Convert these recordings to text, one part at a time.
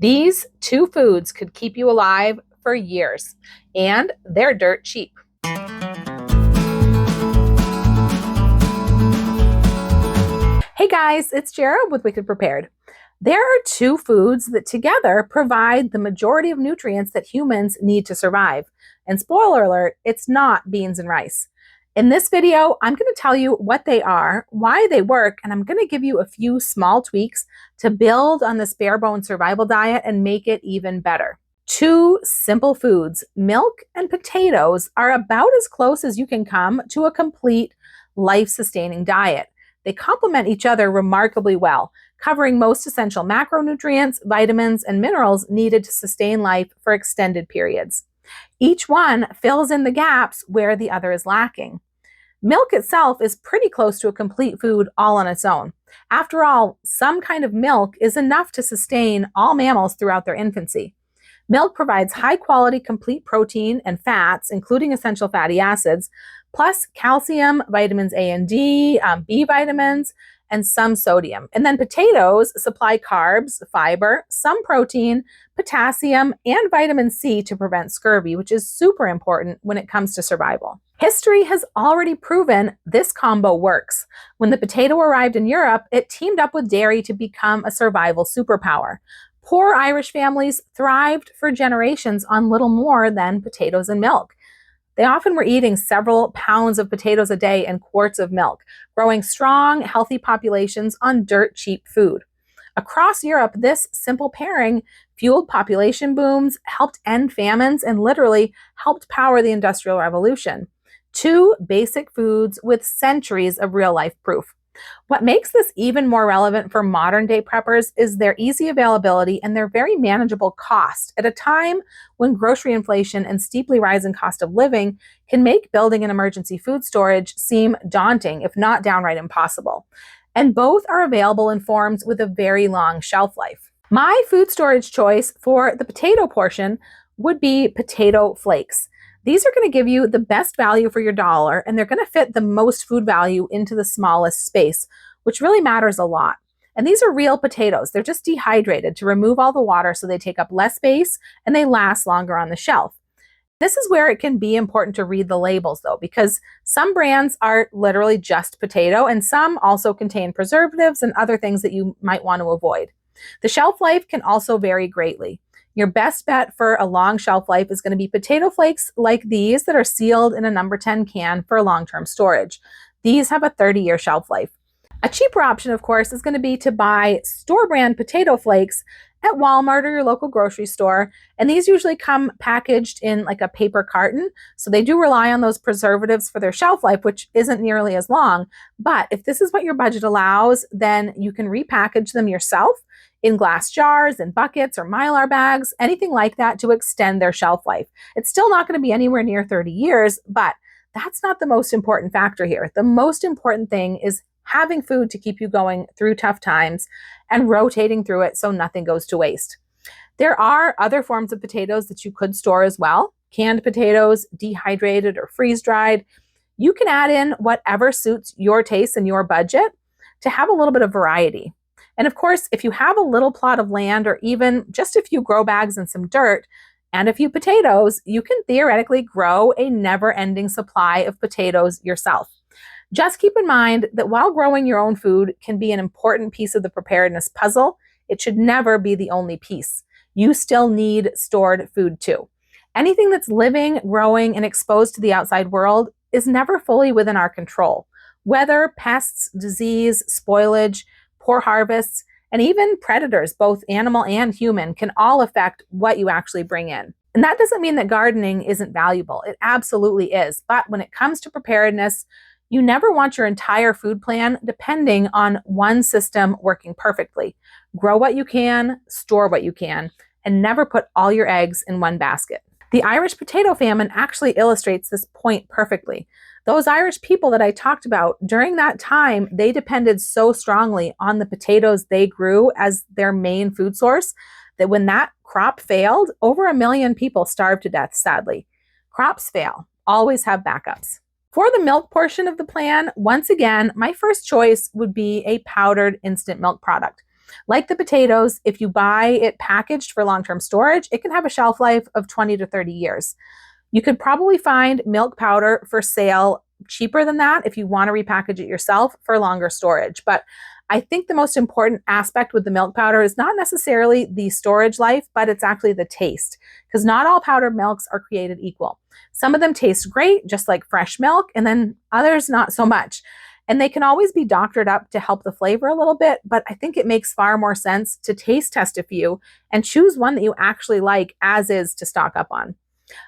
These two foods could keep you alive for years, and they're dirt cheap. Hey guys, it's Jera with Wicked Prepared. There are two foods that together provide the majority of nutrients that humans need to survive. And spoiler alert, it's not beans and rice. In this video, I'm going to tell you what they are, why they work, and I'm going to give you a few small tweaks to build on this bare bone survival diet and make it even better. Two simple foods, milk and potatoes, are about as close as you can come to a complete life-sustaining diet. They complement each other remarkably well, covering most essential macronutrients, vitamins, and minerals needed to sustain life for extended periods. Each one fills in the gaps where the other is lacking. Milk itself is pretty close to a complete food all on its own. After all, some kind of milk is enough to sustain all mammals throughout their infancy. Milk provides high-quality complete protein and fats, including essential fatty acids, plus calcium, vitamins A and D, B vitamins, and some sodium. And then potatoes supply carbs, fiber, some protein, potassium, and vitamin C to prevent scurvy, which is super important when it comes to survival. History has already proven this combo works. When the potato arrived in Europe, it teamed up with dairy to become a survival superpower. Poor Irish families thrived for generations on little more than potatoes and milk. They often were eating several pounds of potatoes a day and quarts of milk, growing strong, healthy populations on dirt cheap food. Across Europe, this simple pairing fueled population booms, helped end famines, and literally helped power the Industrial Revolution. Two basic foods with centuries of real-life proof. What makes this even more relevant for modern-day preppers is their easy availability and their very manageable cost at a time when grocery inflation and steeply rising cost of living can make building an emergency food storage seem daunting, if not downright impossible. And both are available in forms with a very long shelf life. My food storage choice for the potato portion would be potato flakes. These are going to give you the best value for your dollar, and they're going to fit the most food value into the smallest space, which really matters a lot. And these are real potatoes. They're just dehydrated to remove all the water so they take up less space and they last longer on the shelf. This is where it can be important to read the labels though, because some brands are literally just potato and some also contain preservatives and other things that you might want to avoid. The shelf life can also vary greatly. Your best bet for a long shelf life is going to be potato flakes like these that are sealed in a number 10 can for long-term storage. These have a 30-year shelf life. A cheaper option, of course, is going to be to buy store brand potato flakes at Walmart or your local grocery store. And these usually come packaged in like a paper carton. So they do rely on those preservatives for their shelf life, which isn't nearly as long. But if this is what your budget allows, then you can repackage them yourself in glass jars and buckets or Mylar bags, anything like that to extend their shelf life. It's still not going to be anywhere near 30 years, but that's not the most important factor here. The most important thing is having food to keep you going through tough times and rotating through it so nothing goes to waste. There are other forms of potatoes that you could store as well. Canned potatoes, dehydrated or freeze-dried. You can add in whatever suits your taste and your budget to have a little bit of variety. And of course, if you have a little plot of land or even just a few grow bags and some dirt and a few potatoes, you can theoretically grow a never-ending supply of potatoes yourself. Just keep in mind that while growing your own food can be an important piece of the preparedness puzzle, it should never be the only piece. You still need stored food too. Anything that's living, growing, and exposed to the outside world is never fully within our control. Weather, pests, disease, spoilage, poor harvests, and even predators, both animal and human, can all affect what you actually bring in. And that doesn't mean that gardening isn't valuable. It absolutely is. But when it comes to preparedness, you never want your entire food plan depending on one system working perfectly. Grow what you can, store what you can, and never put all your eggs in one basket. The Irish potato famine actually illustrates this point perfectly. Those Irish people that I talked about, during that time, they depended so strongly on the potatoes they grew as their main food source that when that crop failed, over 1 million people starved to death, sadly. Crops fail. Always have backups. For the milk portion of the plan, once again, my first choice would be a powdered instant milk product. Like the potatoes, if you buy it packaged for long-term storage, it can have a shelf life of 20 to 30 years. You could probably find milk powder for sale cheaper than that if you want to repackage it yourself for longer storage. But I think the most important aspect with the milk powder is not necessarily the storage life, but it's actually the taste, because not all powdered milks are created equal. Some of them taste great, just like fresh milk, and then others not so much. And they can always be doctored up to help the flavor a little bit, but I think it makes far more sense to taste test a few and choose one that you actually like as is to stock up on.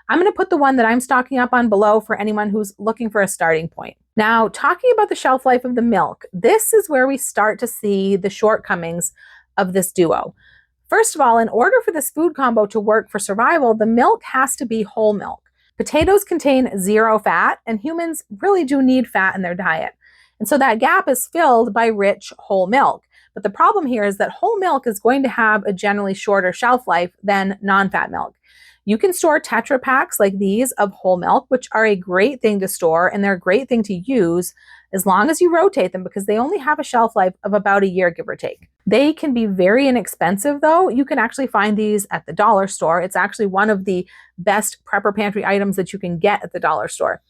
I'm going to put the one that I'm stocking up on below for anyone who's looking for a starting point. Now, talking about the shelf life of the milk, this is where we start to see the shortcomings of this duo. First of all, in order for this food combo to work for survival, the milk has to be whole milk. Potatoes contain 0 fat, and humans really do need fat in their diet. And so that gap is filled by rich whole milk. But the problem here is that whole milk is going to have a generally shorter shelf life than non-fat milk. You can store Tetra packs like these of whole milk, which are a great thing to store, and they're a great thing to use as long as you rotate them, because they only have a shelf life of about a year, give or take. They can be very inexpensive though. You can actually find these at the dollar store. It's actually one of the best prepper pantry items that you can get at the dollar store.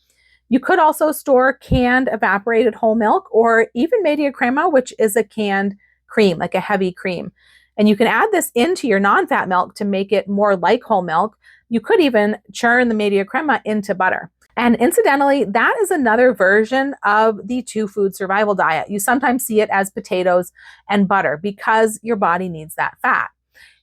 You could also store canned evaporated whole milk, or even media crema, which is a canned cream, like a heavy cream. And you can add this into your non-fat milk to make it more like whole milk. You could even churn the media crema into butter. And incidentally, that is another version of the 2-food survival diet. You sometimes see it as potatoes and butter because your body needs that fat.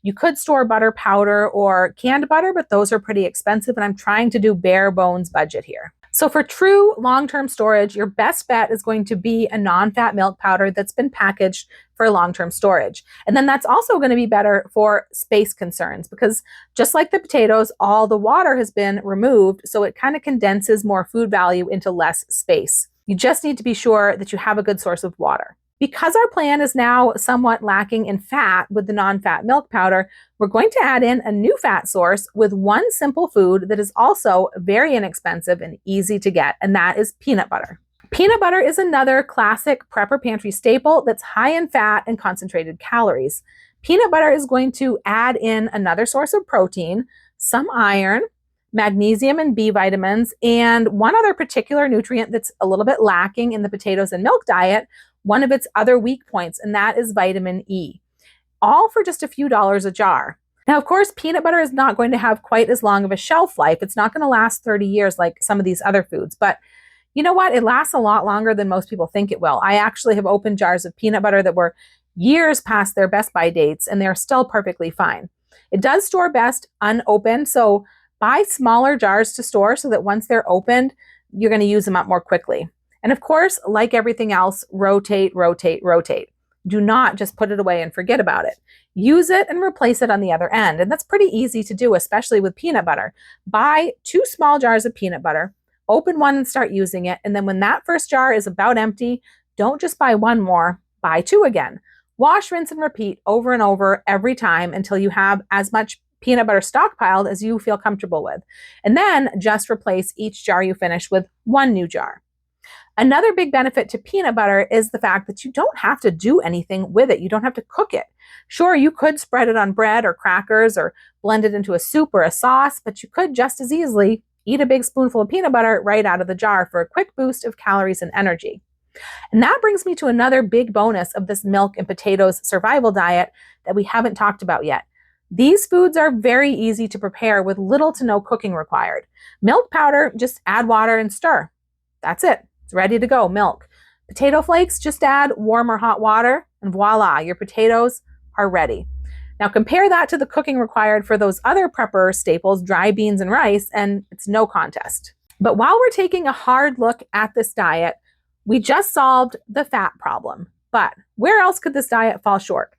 You could store butter powder or canned butter, but those are pretty expensive, and I'm trying to do bare bones budget here. So for true long-term storage, your best bet is going to be a non-fat milk powder that's been packaged for long-term storage. And then that's also going to be better for space concerns, because just like the potatoes, all the water has been removed, so it kind of condenses more food value into less space. You just need to be sure that you have a good source of water. Because our plan is now somewhat lacking in fat with the non-fat milk powder, we're going to add in a new fat source with one simple food that is also very inexpensive and easy to get, and that is peanut butter. Peanut butter is another classic prepper pantry staple that's high in fat and concentrated calories. Peanut butter is going to add in another source of protein, some iron, magnesium and B vitamins, and one other particular nutrient that's a little bit lacking in the potatoes and milk diet, one of its other weak points, and that is vitamin E, all for just a few dollars a jar. Now, of course, peanut butter is not going to have quite as long of a shelf life. It's not going to last 30 years like some of these other foods, but you know what? It lasts a lot longer than most people think it will. I actually have opened jars of peanut butter that were years past their best by dates, and they're still perfectly fine. It does store best unopened, so buy smaller jars to store so that once they're opened, you're going to use them up more quickly. And of course, like everything else, rotate, rotate, rotate. Do not just put it away and forget about it. Use it and replace it on the other end. And that's pretty easy to do, especially with peanut butter. Buy 2 small jars of peanut butter, open one and start using it. And then when that first jar is about empty, don't just buy 1 more, buy 2 again. Wash, rinse, and repeat over and over every time until you have as much peanut butter stockpiled as you feel comfortable with. And then just replace each jar you finish with 1 new jar. Another big benefit to peanut butter is the fact that you don't have to do anything with it. You don't have to cook it. Sure, you could spread it on bread or crackers or blend it into a soup or a sauce, but you could just as easily eat a big spoonful of peanut butter right out of the jar for a quick boost of calories and energy. And that brings me to another big bonus of this milk and potatoes survival diet that we haven't talked about yet. These foods are very easy to prepare with little to no cooking required. Milk powder, just add water and stir. That's it. Ready to go, milk. Potato flakes, just add warm or hot water, and voila, your potatoes are ready. Now compare that to the cooking required for those other prepper staples, dry beans and rice, and it's no contest. But while we're taking a hard look at this diet, we just solved the fat problem. But where else could this diet fall short?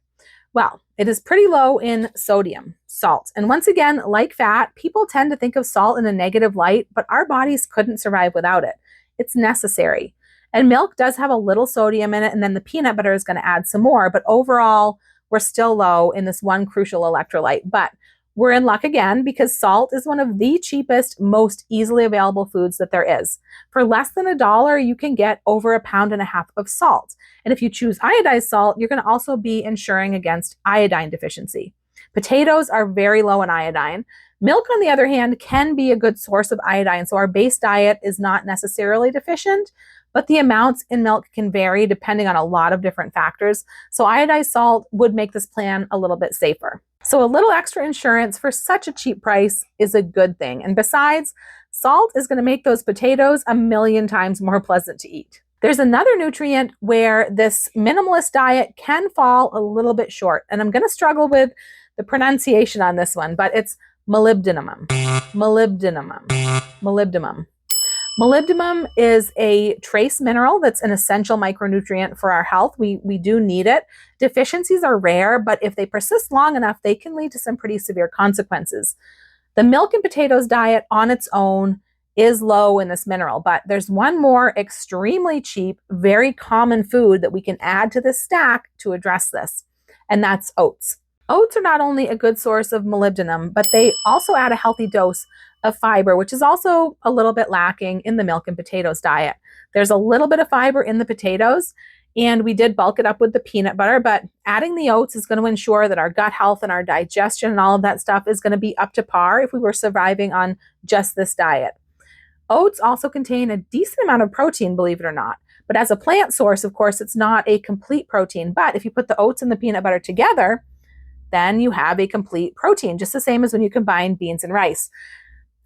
Well, it is pretty low in sodium, salt. And once again, like fat, people tend to think of salt in a negative light, but our bodies couldn't survive without it. It's necessary. And milk does have a little sodium in it, and then the peanut butter is going to add some more, but overall, we're still low in this one crucial electrolyte. But We're in luck again because salt is one of the cheapest, most easily available foods that there is. For less than $1, you can get over 1.5 pounds of salt. And if you choose iodized salt, you're going to also be insuring against iodine deficiency. Potatoes are very low in iodine. Milk, on the other hand, can be a good source of iodine. So our base diet is not necessarily deficient, but the amounts in milk can vary depending on a lot of different factors. So iodized salt would make this plan a little bit safer. So a little extra insurance for such a cheap price is a good thing. And besides, salt is going to make those potatoes 1,000,000 times more pleasant to eat. There's another nutrient where this minimalist diet can fall a little bit short. And I'm going to struggle with the pronunciation on this one, but it's molybdenum. Molybdenum. Molybdenum. Molybdenum is a trace mineral that's an essential micronutrient for our health. We do need it. Deficiencies are rare, but if they persist long enough, they can lead to some pretty severe consequences. The milk and potatoes diet on its own is low in this mineral, but there's one more extremely cheap, very common food that we can add to this stack to address this, and that's oats. Oats are not only a good source of molybdenum, but they also add a healthy dose of fiber, which is also a little bit lacking in the milk and potatoes diet. There's a little bit of fiber in the potatoes, and we did bulk it up with the peanut butter, but adding the oats is going to ensure that our gut health and our digestion and all of that stuff is going to be up to par if we were surviving on just this diet. Oats also contain a decent amount of protein, believe it or not. But as a plant source, of course, it's not a complete protein. But if you put the oats and the peanut butter together, then you have a complete protein, just the same as when you combine beans and rice.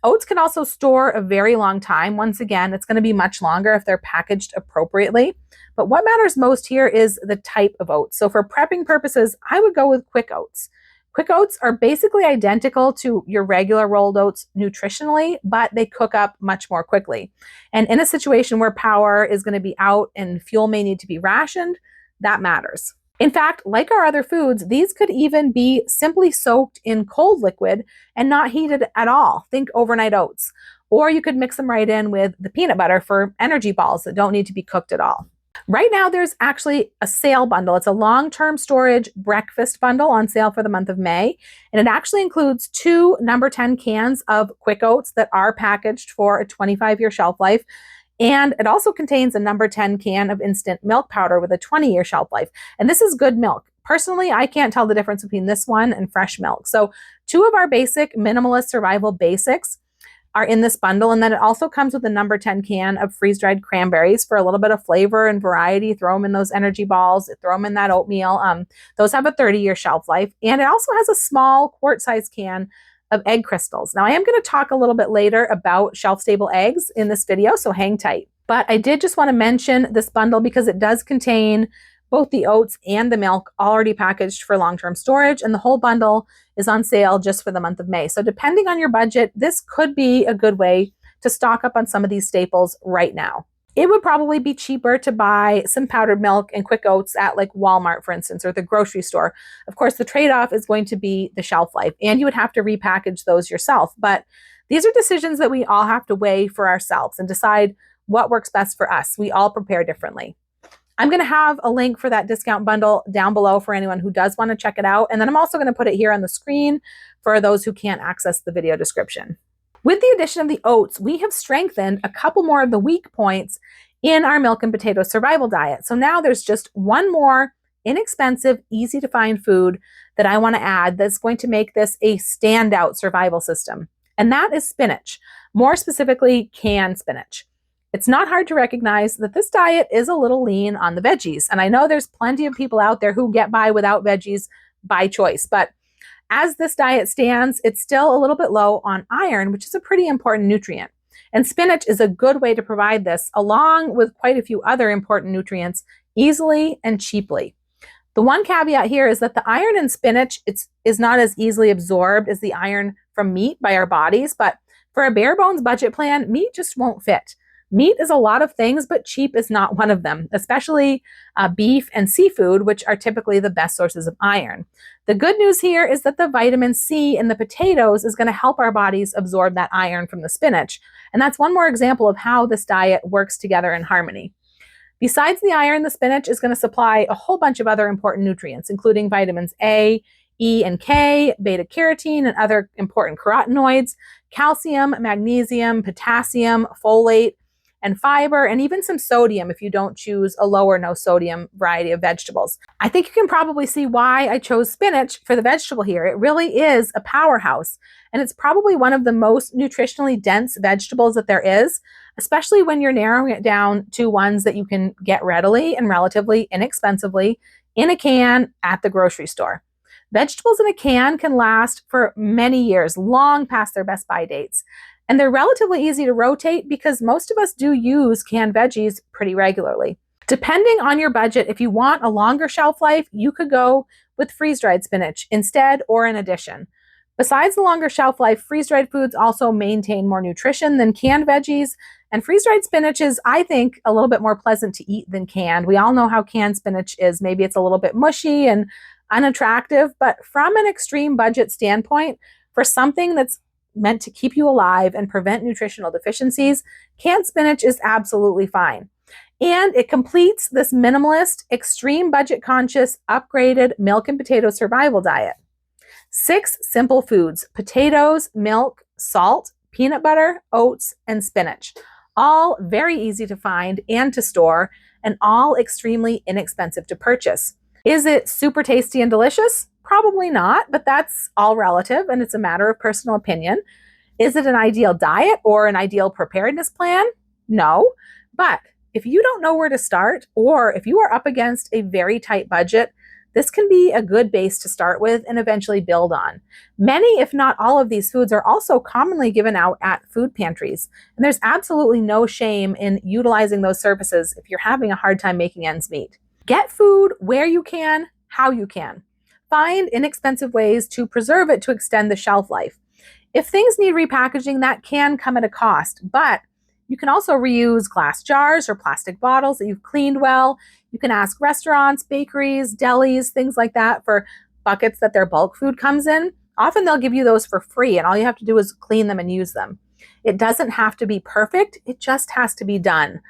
Oats can also store a very long time. Once again, it's going to be much longer if they're packaged appropriately. But what matters most here is the type of oats. So for prepping purposes, I would go with quick oats. Quick oats are basically identical to your regular rolled oats nutritionally, but they cook up much more quickly. And in a situation where power is going to be out and fuel may need to be rationed, that matters. In fact, like our other foods, these could even be simply soaked in cold liquid and not heated at all. Think overnight oats. Or you could mix them right in with the peanut butter for energy balls that don't need to be cooked at all. Right now, there's actually a sale bundle. It's a long-term storage breakfast bundle on sale for the month of May. And it actually includes 2 number 10 cans of quick oats that are packaged for a 25-year shelf life. And it also contains a number 10 can of instant milk powder with a 20-year shelf life. And this is good milk. Personally, I can't tell the difference between this one and fresh milk. So 2 of our basic minimalist survival basics are in this bundle. And then it also comes with a number 10 can of freeze-dried cranberries for a little bit of flavor and variety. Throw them in those energy balls, throw them in that oatmeal. Those have a 30-year shelf life. And it also has a small quart-sized can of egg crystals. Now, I am going to talk a little bit later about shelf-stable eggs in this video, so hang tight. But I did just want to mention this bundle because it does contain both the oats and the milk already packaged for long-term storage, and the whole bundle is on sale just for the month of May. So depending on your budget, this could be a good way to stock up on some of these staples right now. It would probably be cheaper to buy some powdered milk and quick oats at like Walmart, for instance, or the grocery store. Of course, the trade-off is going to be the shelf life, and you would have to repackage those yourself. But these are decisions that we all have to weigh for ourselves and decide what works best for us. We all prepare differently. I'm going to have a link for that discount bundle down below for anyone who does want to check it out. And then I'm also going to put it here on the screen for those who can't access the video description. With the addition of the oats, we have strengthened a couple more of the weak points in our milk and potato survival diet. So now there's just one more inexpensive, easy to find food that I want to add that's going to make this a standout survival system. And that is spinach, more specifically canned spinach. It's not hard to recognize that this diet is a little lean on the veggies. And I know there's plenty of people out there who get by without veggies by choice, but as this diet stands, it's still a little bit low on iron, which is a pretty important nutrient. And spinach is a good way to provide this, along with quite a few other important nutrients, easily and cheaply. The one caveat here is that the iron in spinach is not as easily absorbed as the iron from meat by our bodies, but for a bare bones budget plan, meat just won't fit. Meat is a lot of things, but cheap is not one of them, especially beef and seafood, which are typically the best sources of iron. The good news here is that the vitamin C in the potatoes is going to help our bodies absorb that iron from the spinach. And that's one more example of how this diet works together in harmony. Besides the iron, the spinach is going to supply a whole bunch of other important nutrients, including vitamins A, E and K, beta carotene, and other important carotenoids, calcium, magnesium, potassium, folate, and fiber, and even some sodium if you don't choose a low or no sodium variety of vegetables. I think you can probably see why I chose spinach for the vegetable here. It really is a powerhouse, and it's probably one of the most nutritionally dense vegetables that there is, especially when you're narrowing it down to ones that you can get readily and relatively inexpensively in a can at the grocery store. Vegetables in a can last for many years, long past their best by dates. And they're relatively easy to rotate because most of us do use canned veggies pretty regularly. Depending on your budget, if you want a longer shelf life, you could go with freeze-dried spinach instead or in addition. Besides the longer shelf life, freeze-dried foods also maintain more nutrition than canned veggies, and freeze-dried spinach is, I think, a little bit more pleasant to eat than canned. We all know how canned spinach is. Maybe it's a little bit mushy and unattractive, but from an extreme budget standpoint, for something that's meant to keep you alive and prevent nutritional deficiencies, canned spinach is absolutely fine. And it completes this minimalist, extreme budget conscious, upgraded milk and potato survival diet. 6 simple foods: potatoes, milk, salt, peanut butter, oats, and spinach. All very easy to find and to store, and all extremely inexpensive to purchase. Is it super tasty and delicious? Probably not, but that's all relative and it's a matter of personal opinion. Is it an ideal diet or an ideal preparedness plan? No, but if you don't know where to start, or if you are up against a very tight budget, this can be a good base to start with and eventually build on. Many, if not all of these foods are also commonly given out at food pantries, and there's absolutely no shame in utilizing those services if you're having a hard time making ends meet. Get food where you can, how you can. Find inexpensive ways to preserve it to extend the shelf life. If things need repackaging, that can come at a cost, but you can also reuse glass jars or plastic bottles that you've cleaned well. You can ask restaurants, bakeries, delis, things like that for buckets that their bulk food comes in. Often they'll give you those for free, and all you have to do is clean them and use them. It doesn't have to be perfect, it just has to be done.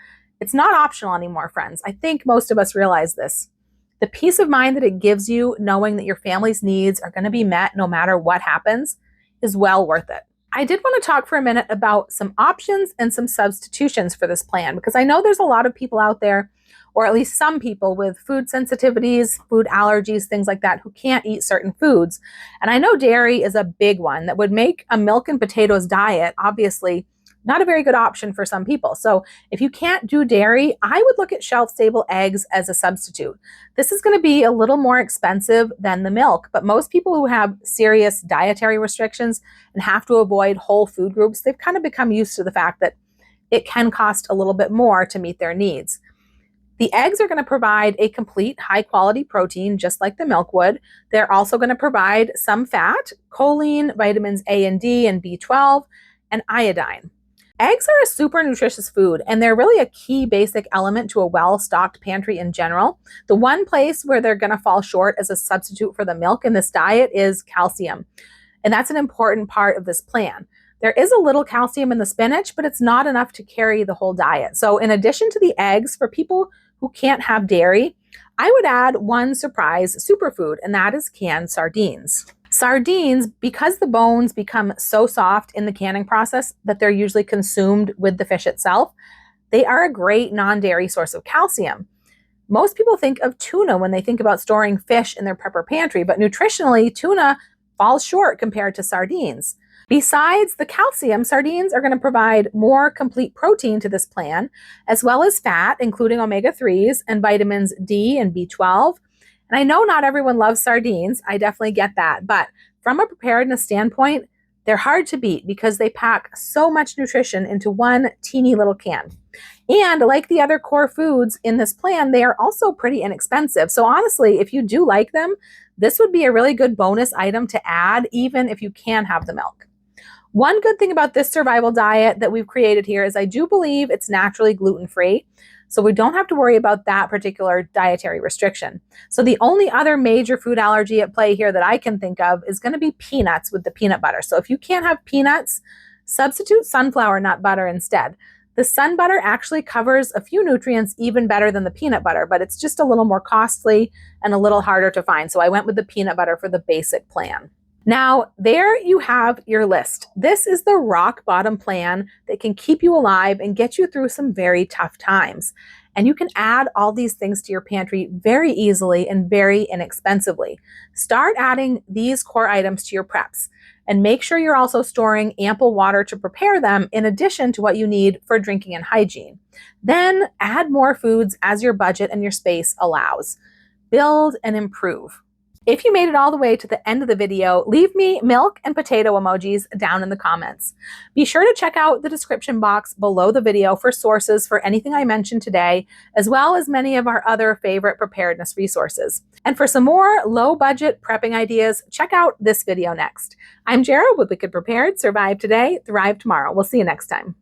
It's not optional anymore, friends. I think most of us realize this. The peace of mind that it gives you, knowing that your family's needs are going to be met no matter what happens, is well worth it. I did want to talk for a minute about some options and some substitutions for this plan, because I know there's a lot of people out there, or at least some people with food sensitivities, food allergies, things like that, who can't eat certain foods. And I know dairy is a big one that would make a milk and potatoes diet, obviously, not a very good option for some people. So if you can't do dairy, I would look at shelf-stable eggs as a substitute. This is going to be a little more expensive than the milk, but most people who have serious dietary restrictions and have to avoid whole food groups, they've kind of become used to the fact that it can cost a little bit more to meet their needs. The eggs are going to provide a complete high-quality protein, just like the milk would. They're also going to provide some fat, choline, vitamins A and D, and B12, and iodine. Eggs are a super nutritious food, and they're really a key basic element to a well-stocked pantry in general. The one place where they're going to fall short as a substitute for the milk in this diet is calcium, and that's an important part of this plan. There is a little calcium in the spinach, but it's not enough to carry the whole diet. So in addition to the eggs, for people who can't have dairy, I would add one surprise superfood, and that is canned sardines. Sardines, because the bones become so soft in the canning process that they're usually consumed with the fish itself, they are a great non-dairy source of calcium. Most people think of tuna when they think about storing fish in their prepper pantry, but nutritionally, tuna falls short compared to sardines. Besides the calcium, sardines are going to provide more complete protein to this plan, as well as fat, including omega-3s and vitamins D and B12. And I know not everyone loves sardines. I definitely get that. But from a preparedness standpoint, they're hard to beat because they pack so much nutrition into one teeny little can. And like the other core foods in this plan, they are also pretty inexpensive. So honestly, if you do like them, this would be a really good bonus item to add, even if you can have the milk. One good thing about this survival diet that we've created here is I do believe it's naturally gluten-free. So we don't have to worry about that particular dietary restriction. So the only other major food allergy at play here that I can think of is going to be peanuts with the peanut butter. So if you can't have peanuts, substitute sunflower nut butter instead. The sun butter actually covers a few nutrients even better than the peanut butter, but it's just a little more costly and a little harder to find. So I went with the peanut butter for the basic plan. Now, there you have your list. This is the rock bottom plan that can keep you alive and get you through some very tough times. And you can add all these things to your pantry very easily and very inexpensively. Start adding these core items to your preps and make sure you're also storing ample water to prepare them in addition to what you need for drinking and hygiene. Then add more foods as your budget and your space allows. Build and improve. If you made it all the way to the end of the video, leave me milk and potato emojis down in the comments. Be sure to check out the description box below the video for sources for anything I mentioned today, as well as many of our other favorite preparedness resources. And for some more low-budget prepping ideas, check out this video next. I'm Jera with Wicked Prepared. Survive today, thrive tomorrow. We'll see you next time.